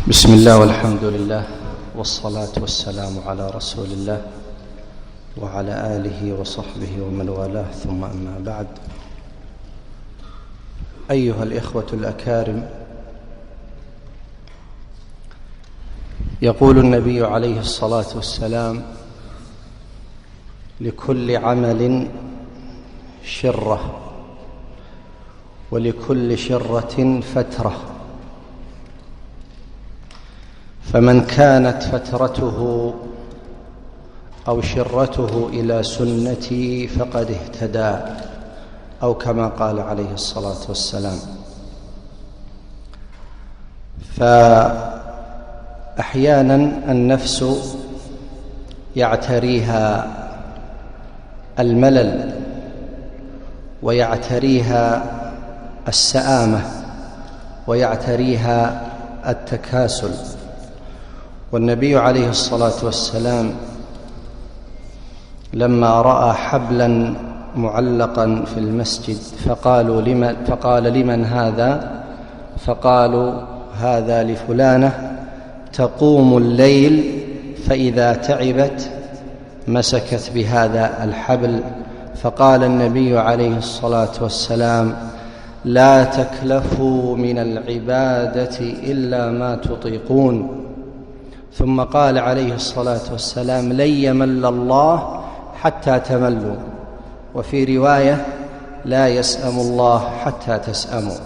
بسم الله والحمد لله والصلاة والسلام على رسول الله وعلى آله وصحبه ومن والاه، ثم أما بعد. أيها الإخوة الأكارم، يقول النبي عليه الصلاة والسلام: لكل عمل شرة ولكل شرة فترة، فمن كانت فترته أو شرته إلى سنتي فقد اهتدى، أو كما قال عليه الصلاة والسلام. فأحيانا النفس يعتريها الملل ويعتريها السآمة ويعتريها التكاسل، والنبي عليه الصلاة والسلام لما رأى حبلا معلقا في المسجد فقال لمن هذا؟ فقالوا: هذا لفلانة تقوم الليل فإذا تعبت مسكت بهذا الحبل. فقال النبي عليه الصلاة والسلام: لا تكلفوا من العبادة إلا ما تطيقون. ثم قال عليه الصلاة والسلام: لن يمل الله حتى تملوا، وفي رواية: لا يسأم الله حتى تسأموا.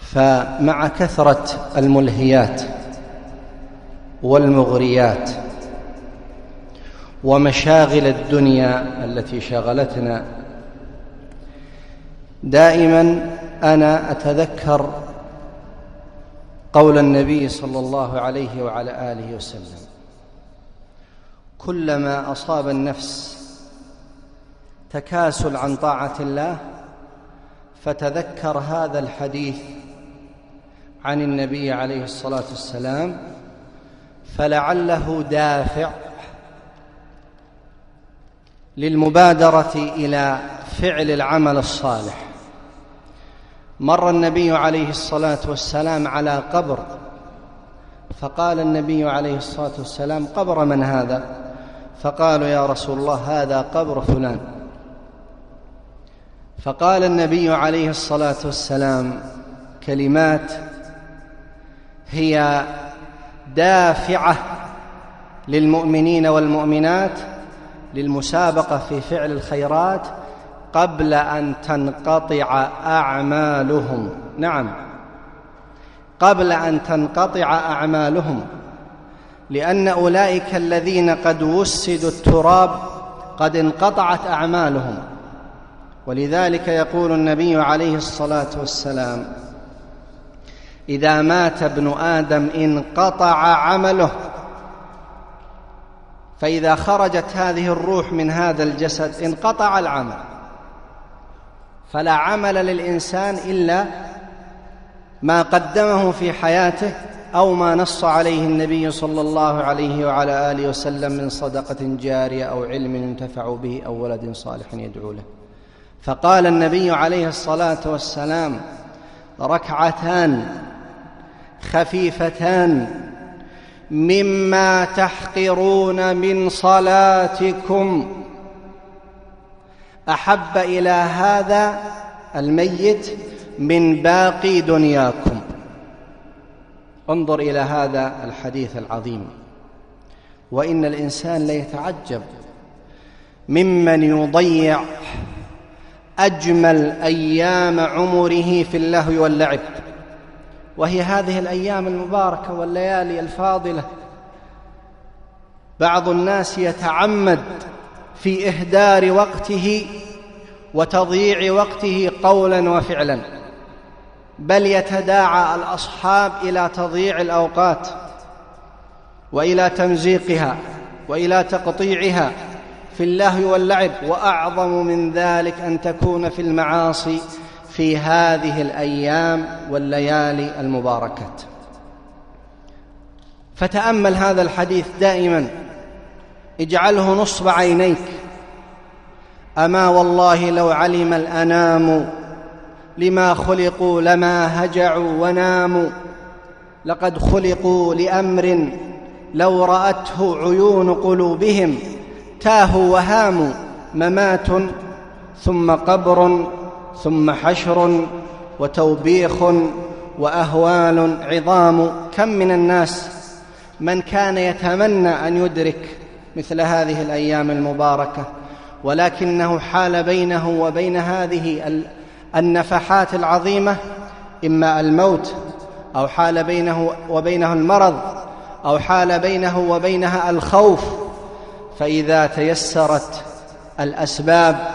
فمع كثرة الملهيات والمغريات ومشاغل الدنيا التي شغلتنا، دائما أنا أتذكر قول النبي صلى الله عليه وعلى آله وسلم: كلما أصاب النفس تكاسل عن طاعة الله فتذكر هذا الحديث عن النبي عليه الصلاة والسلام، فلعله دافع للمبادرة إلى فعل العمل الصالح. مر النبي عليه الصلاة والسلام على قبر، فقال النبي عليه الصلاة والسلام: قبر من هذا؟ فقالوا: يا رسول الله، هذا قبر فلان. فقال النبي عليه الصلاة والسلام كلمات هي دافعة للمؤمنين والمؤمنات للمسابقة في فعل الخيرات قبل أن تنقطع أعمالهم. نعم، قبل أن تنقطع أعمالهم، لأن أولئك الذين قد وسدوا التراب قد انقطعت أعمالهم. ولذلك يقول النبي عليه الصلاة والسلام: إذا مات ابن آدم انقطع عمله، فإذا خرجت هذه الروح من هذا الجسد انقطع العمل، فلا عمل للإنسان إلا ما قدمه في حياته أو ما نص عليه النبي صلى الله عليه وعلى آله وسلم من صدقة جارية أو علم ينتفع به أو ولد صالح يدعو له. فقال النبي عليه الصلاة والسلام: ركعتان خفيفتان مما تحقرون من صلاتكم أحب إلى هذا الميت من باقي دنياكم. انظر إلى هذا الحديث العظيم. وإن الإنسان ليتعجب ممن يضيع أجمل أيام عمره في اللهو واللعب، وهي هذه الأيام المباركة والليالي الفاضلة. بعض الناس يتعمد في إهدار وقته وتضييع وقته قولا وفعلا، بل يتداعى الأصحاب إلى تضييع الأوقات وإلى تمزيقها وإلى تقطيعها في اللهو واللعب. وأعظم من ذلك أن تكون في المعاصي في هذه الأيام والليالي المباركات. فتأمل هذا الحديث دائما، اجعله نصب عينيك. أما والله لو علم الأنام لما خلقوا لما هجعوا وناموا، لقد خلقوا لأمر لو رأته عيون قلوبهم تاهوا وهاموا، ممات ثم قبر ثم حشر وتوبيخ وأهوال عظام. كم من الناس من كان يتمنى أن يدرك مثل هذه الأيام المباركة، ولكنه حال بينه وبين هذه النفحات العظيمة إما الموت، أو حال بينه وبينه المرض، أو حال بينه وبينها الخوف. فإذا تيسرت الأسباب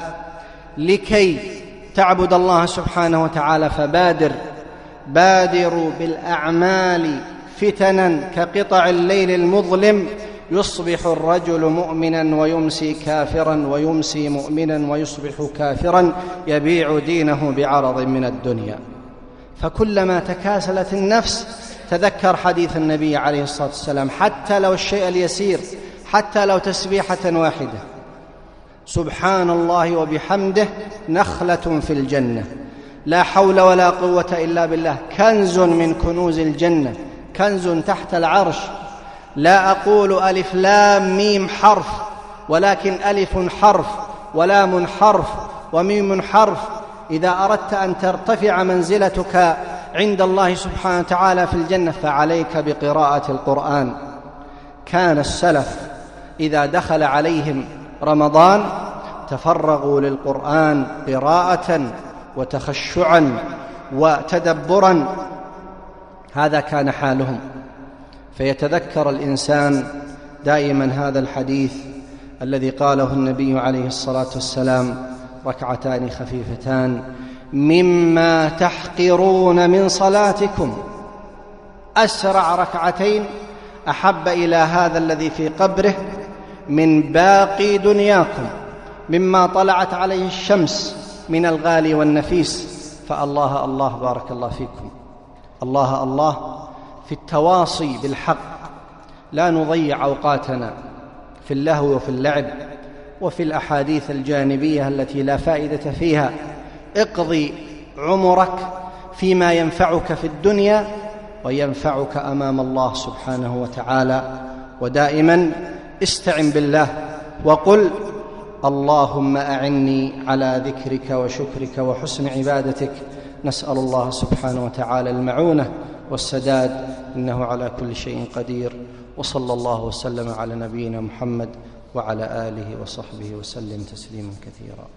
لكي تعبد الله سبحانه وتعالى بادروا بالأعمال فتنا كقطع الليل المظلم، يصبح الرجل مؤمنا ويمسي كافرا، ويمسي مؤمنا ويصبح كافرا، يبيع دينه بعرض من الدنيا. فكلما تكاسلت النفس تذكر حديث النبي عليه الصلاة والسلام، حتى لو الشيء اليسير، حتى لو تسبيحة واحدة، سبحان الله وبحمده نخلة في الجنة، لا حول ولا قوة إلا بالله، كنز من كنوز الجنة، كنز تحت العرش. لا أقول ألف لام ميم حرف، ولكن ألف حرف ولام حرف وميم حرف. إذا أردت أن ترتفع منزلتك عند الله سبحانه وتعالى في الجنة فعليك بقراءة القرآن. كان السلف إذا دخل عليهم رمضان تفرغوا للقرآن قراءة وتخشعا وتدبرا، هذا كان حالهم. فيتذكر الإنسان دائما هذا الحديث الذي قاله النبي عليه الصلاة والسلام: ركعتان خفيفتان مما تحقرون من صلاتكم. أسرع ركعتين أحب إلى هذا الذي في قبره من باقي دنياكم، مما طلعت عليه الشمس من الغالي والنفيس. فالله الله، بارك الله فيكم، الله الله في التواصي بالحق، لا نضيع أوقاتنا في اللهو وفي اللعب وفي الأحاديث الجانبية التي لا فائدة فيها. اقضي عمرك فيما ينفعك في الدنيا وينفعك أمام الله سبحانه وتعالى. ودائما استعن بالله وقل: اللهم أعني على ذكرك وشكرك وحسن عبادتك. نسأل الله سبحانه وتعالى المعونة والسداد، إنه على كل شيء قدير. وصلى الله وسلم على نبينا محمد وعلى آله وصحبه وسلم تسليما كثيرا.